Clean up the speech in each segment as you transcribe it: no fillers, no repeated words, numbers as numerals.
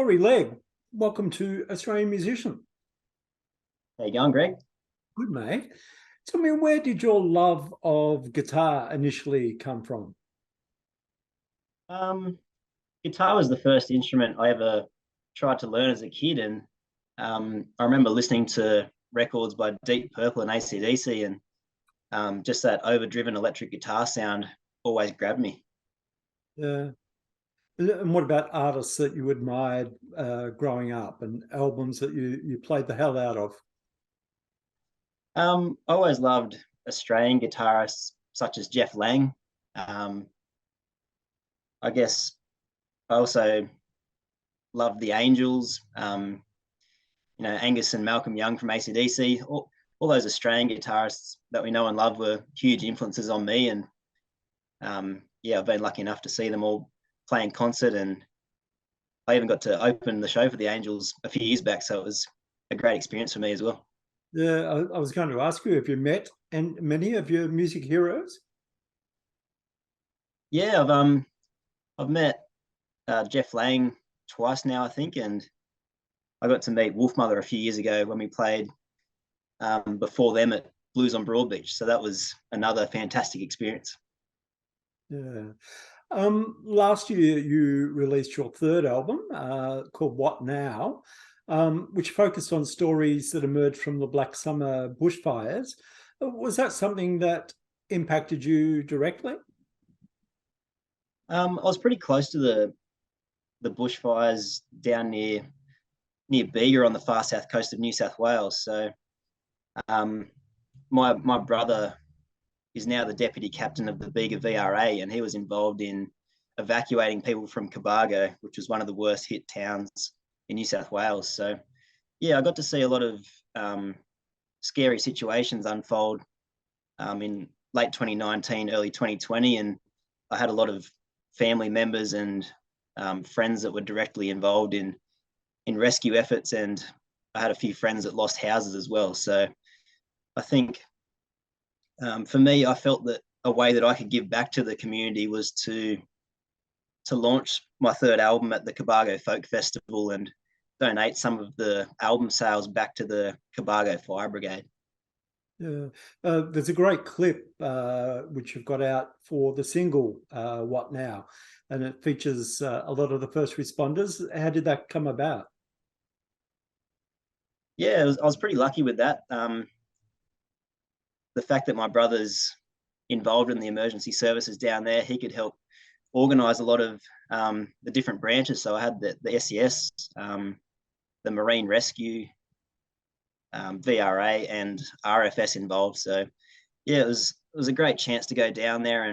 Corey Legge, welcome to Australian Musician. How you going, Greg? Good, mate. Tell me, where did your love of guitar initially come from? Um, Guitar was the first instrument I ever tried to learn as a kid, and I remember listening to records by Deep Purple and AC/DC, and just that overdriven electric guitar sound always grabbed me. Yeah. And what about artists that you admired growing up and albums that you played the hell out of? I always loved Australian guitarists such as Jeff Lang. Um, I guess I also loved the Angels. Angus and Malcolm Young from AC/DC. All those Australian guitarists that we know and love were huge influences on me, and I've been lucky enough to see them all play in concert, and I even got to open the show for the Angels a few years back, so it was a great experience for me as well. Yeah, I was going to ask you, have you met and many of your music heroes? Yeah, I've met Jeff Lang twice now, I think, and I got to meet Wolfmother a few years ago when we played before them at Blues on Broadbeach. So that was another fantastic experience. Yeah. Last year you released your third album called What Now, which focused on stories that emerged from the Black Summer bushfires. Was that something that impacted you directly? I was pretty close to the bushfires down near Bega on the far south coast of New South Wales. So um, my brother is now the deputy captain of the Bega VRA, and he was involved in evacuating people from Cobargo, which was one of the worst hit towns in New South Wales. So yeah, I got to see a lot of scary situations unfold in late 2019, early 2020, and I had a lot of family members and friends that were directly involved in rescue efforts, and I had a few friends that lost houses as well. So I think for me, I felt that a way that I could give back to the community was to launch my third album at the Cobargo Folk Festival and donate some of the album sales back to the Cobargo Fire Brigade. Yeah, there's a great clip which you've got out for the single What Now, and it features a lot of the first responders. How did that come about? Yeah, I was pretty lucky with that. The fact that my brother's involved in the emergency services down there, he could help organise a lot of the different branches. So I had the SES, the Marine Rescue, VRA, and RFS involved. So yeah, it was a great chance to go down there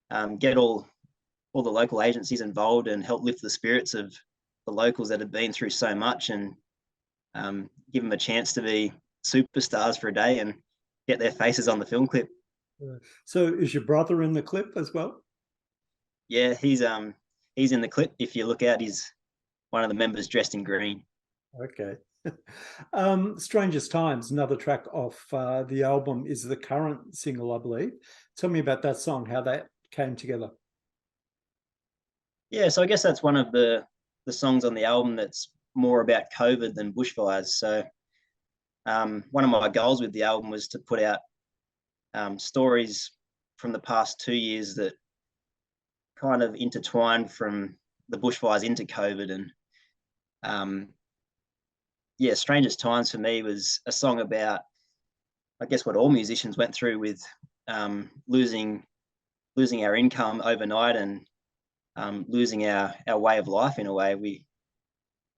and get all the local agencies involved and help lift the spirits of the locals that have been through so much, and give them a chance to be superstars for a day and get their faces on the film clip. So is your brother in the clip as well? Yeah, he's in the clip. If you look out, he's one of the members dressed in green. Okay. Strangest Times, another track off the album, is the current single, I believe. Tell me about that song, how that came together. Yeah, so I guess that's one of the songs on the album that's more about COVID than bushfires. So one of my goals with the album was to put out stories from the past 2 years that kind of intertwined from the bushfires into COVID. And Strangest Times for me was a song about, I guess, what all musicians went through with losing our income overnight and losing our way of life in a way.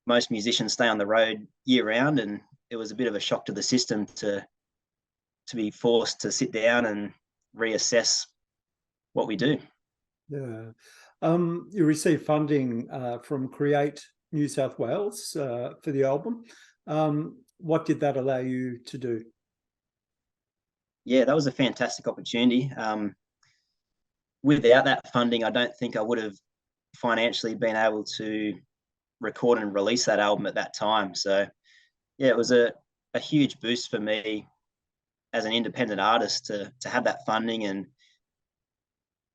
Most musicians stay on the road year round, and it was a bit of a shock to the system to be forced to sit down and reassess what we do. Yeah. You received funding from Create New South Wales for the album. What did that allow you to do? Yeah, that was a fantastic opportunity. Without that funding, I don't think I would have financially been able to record and release that album at that time. So yeah, it was a huge boost for me as an independent artist to have that funding and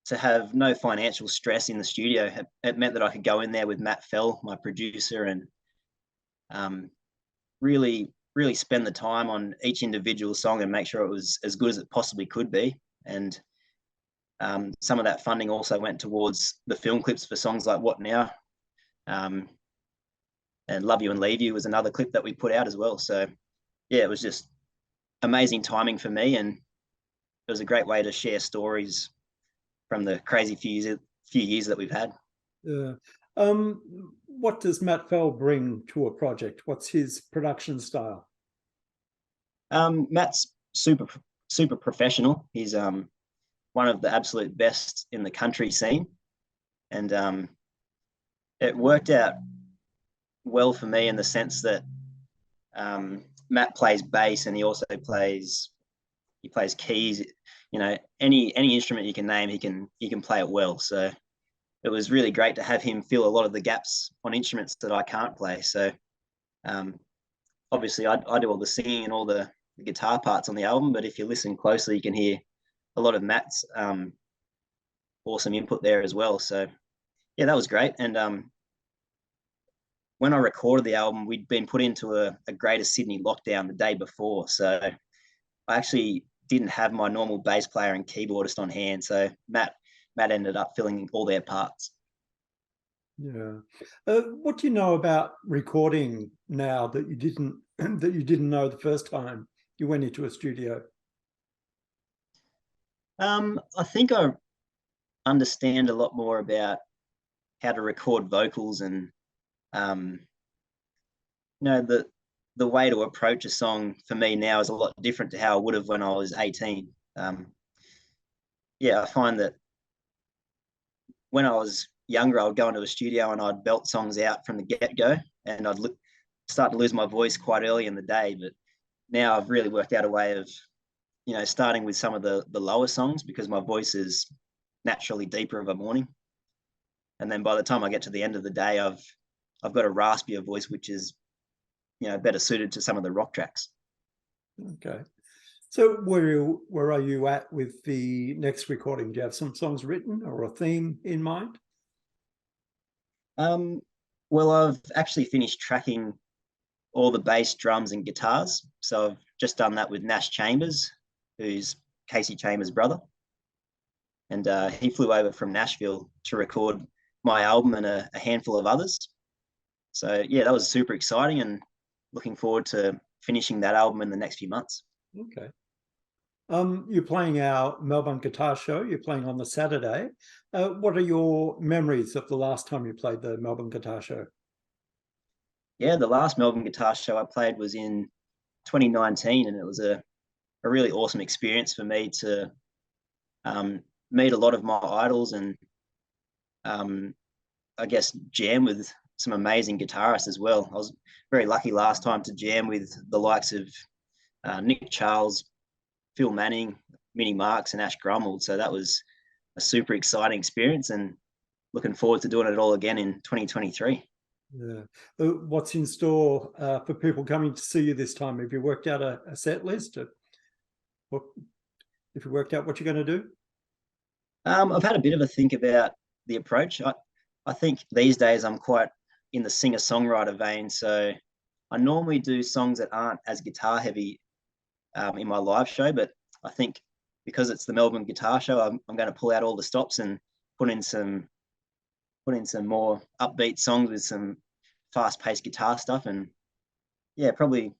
to have no financial stress in the studio. It meant that I could go in there with Matt Fell, my producer, and really spend the time on each individual song and make sure it was as good as it possibly could be. And some of that funding also went towards the film clips for songs like What Now? And Love You and Leave You was another clip that we put out as well. So yeah, it was just amazing timing for me, and it was a great way to share stories from the crazy few years that we've had. Yeah. What does Matt Fell bring to a project? What's his production style? Matt's super professional. He's one of the absolute best in the country scene, and it worked out well for me in the sense that Matt plays bass, and he also plays keys. You know, any instrument you can name, he can play it well. So it was really great to have him fill a lot of the gaps on instruments that I can't play. So obviously I do all the singing and all the guitar parts on the album, but if you listen closely, you can hear a lot of Matt's awesome input there as well. So yeah, that was great. And when I recorded the album, we'd been put into a Greater Sydney lockdown the day before. So I actually didn't have my normal bass player and keyboardist on hand. So Matt ended up filling all their parts. Yeah. What do you know about recording now that you didn't know the first time you went into a studio? I think I understand a lot more about how to record vocals, and the way to approach a song for me now is a lot different to how I would have when I was 18. Yeah, I find that when I was younger, I would go into a studio and I'd belt songs out from the get-go, and I'd start to lose my voice quite early in the day. But now I've really worked out a way of, starting with some of the lower songs, because my voice is naturally deeper of a morning. And then by the time I get to the end of the day, I've got a raspier voice, which is, better suited to some of the rock tracks. Okay. So where are you at with the next recording? Do you have some songs written or a theme in mind? Well, I've actually finished tracking all the bass, drums, and guitars. So I've just done that with Nash Chambers, who's Casey Chambers' brother. And he flew over from Nashville to record my album and a handful of others. So yeah, that was super exciting, and looking forward to finishing that album in the next few months. Okay. You're playing our Melbourne Guitar Show. You're playing on the Saturday. What are your memories of the last time you played the Melbourne Guitar Show? Yeah, the last Melbourne Guitar Show I played was in 2019, and it was a really awesome experience for me to meet a lot of my idols, and I guess jam with some amazing guitarists as well. I was very lucky last time to jam with the likes of Nick Charles, Phil Manning, Minnie Marks, and Ash Grummold. So that was a super exciting experience, and looking forward to doing it all again in 2023. Yeah. What's in store for people coming to see you this time? Have you worked out a set list? If you worked out what you're going to do? I've had a bit of a think about the approach. I think these days I'm quite in the singer-songwriter vein. So I normally do songs that aren't as guitar heavy in my live show, but I think because it's the Melbourne Guitar Show, I'm going to pull out all the stops and put in some more upbeat songs with some fast-paced guitar stuff, and yeah, probably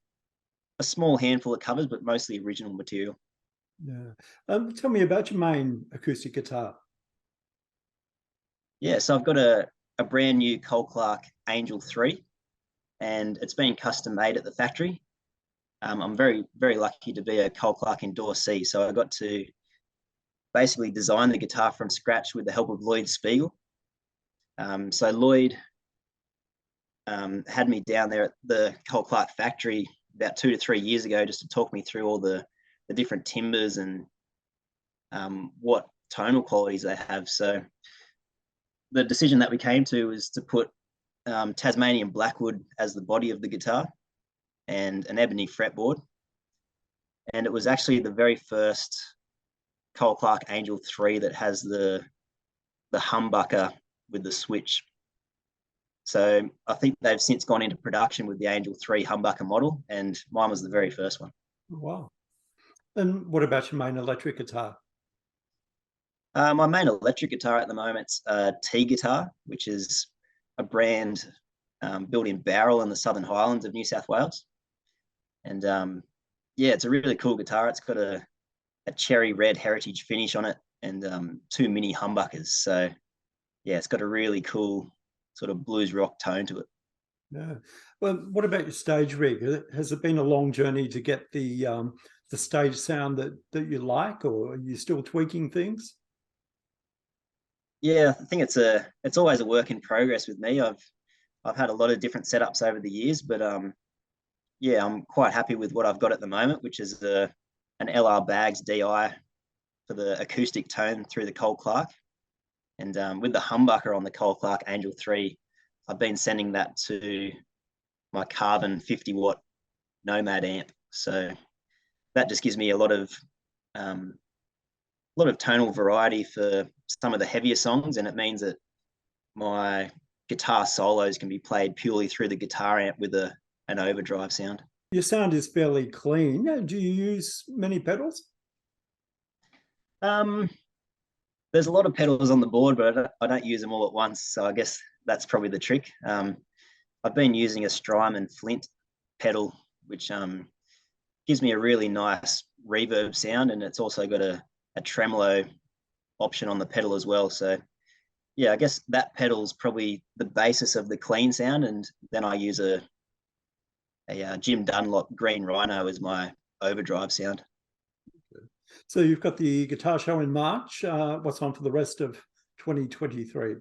a small handful of covers, but mostly original material. Yeah. Tell me about your main acoustic guitar. Yeah, so I've got a brand new Cole Clark Angel 3, and it's been custom made at the factory. I'm very, very lucky to be a Cole Clark endorsee, so I got to basically design the guitar from scratch with the help of Lloyd Spiegel. So Lloyd had me down there at the Cole Clark factory about 2 to 3 years ago just to talk me through all the different timbers and what tonal qualities they have. So the decision that we came to was to put Tasmanian Blackwood as the body of the guitar and an ebony fretboard. And it was actually the very first Cole Clark Angel 3 that has the the humbucker with the switch. So I think they've since gone into production with the Angel 3 humbucker model, and mine was the very first one. Wow. And what about your main electric guitar? My main electric guitar at the moment's a T guitar, which is a brand built in Bowral in the Southern Highlands of New South Wales. And yeah, it's a really cool guitar. It's got a cherry red heritage finish on it and 2 mini humbuckers. So yeah, it's got a really cool sort of blues rock tone to it. Yeah. Well, what about your stage rig? Has it been a long journey to get the stage sound that you like, or are you still tweaking things? Yeah, I think it's always a work in progress with me. I've had a lot of different setups over the years, but yeah, I'm quite happy with what I've got at the moment, which is an LR Bags DI for the acoustic tone through the Cole Clark. And with the humbucker on the Cole Clark Angel 3, I've been sending that to my Carbon 50-watt Nomad amp. So that just gives me a lot of tonal variety for some of the heavier songs, and it means that my guitar solos can be played purely through the guitar amp with an overdrive sound. Your sound is fairly clean. Do you use many pedals? There's a lot of pedals on the board, but I don't use them all at once. So I guess that's probably the trick. I've been using a Strymon Flint pedal, which gives me a really nice reverb sound, and it's also got a tremolo option on the pedal as well. So yeah, I guess that pedal's probably the basis of the clean sound, and then I use a Jim Dunlop Green Rhino as my overdrive sound. So you've got the guitar show in March. What's on for the rest of 2023?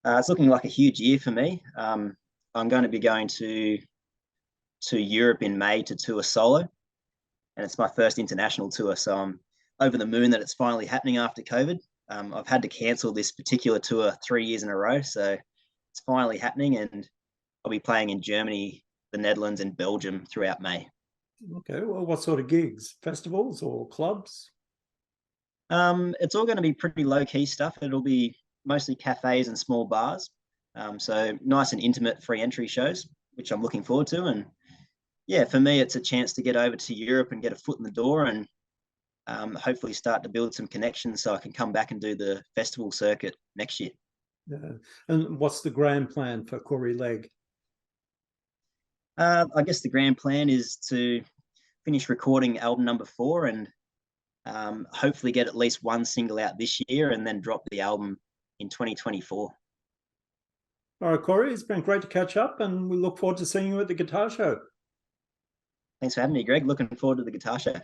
It's looking like a huge year for me. I'm going to be going to Europe in May to tour solo, and it's my first international tour. So I'm over the moon that it's finally happening after COVID. I've had to cancel this particular tour 3 years in a row, so it's finally happening, and I'll be playing in Germany, the Netherlands, and Belgium throughout May. Okay, well, what sort of gigs? Festivals or clubs? It's all going to be pretty low-key stuff. It'll be mostly cafes and small bars. So nice and intimate free entry shows, which I'm looking forward to. And yeah, for me, it's a chance to get over to Europe and get a foot in the door and hopefully start to build some connections so I can come back and do the festival circuit next year. Yeah. And what's the grand plan for Corey Legge? I guess the grand plan is to finish recording album number 4 and hopefully get at least one single out this year and then drop the album in 2024. All right, Corey, it's been great to catch up, and we look forward to seeing you at the guitar show. Thanks for having me, Greg. Looking forward to the guitar show.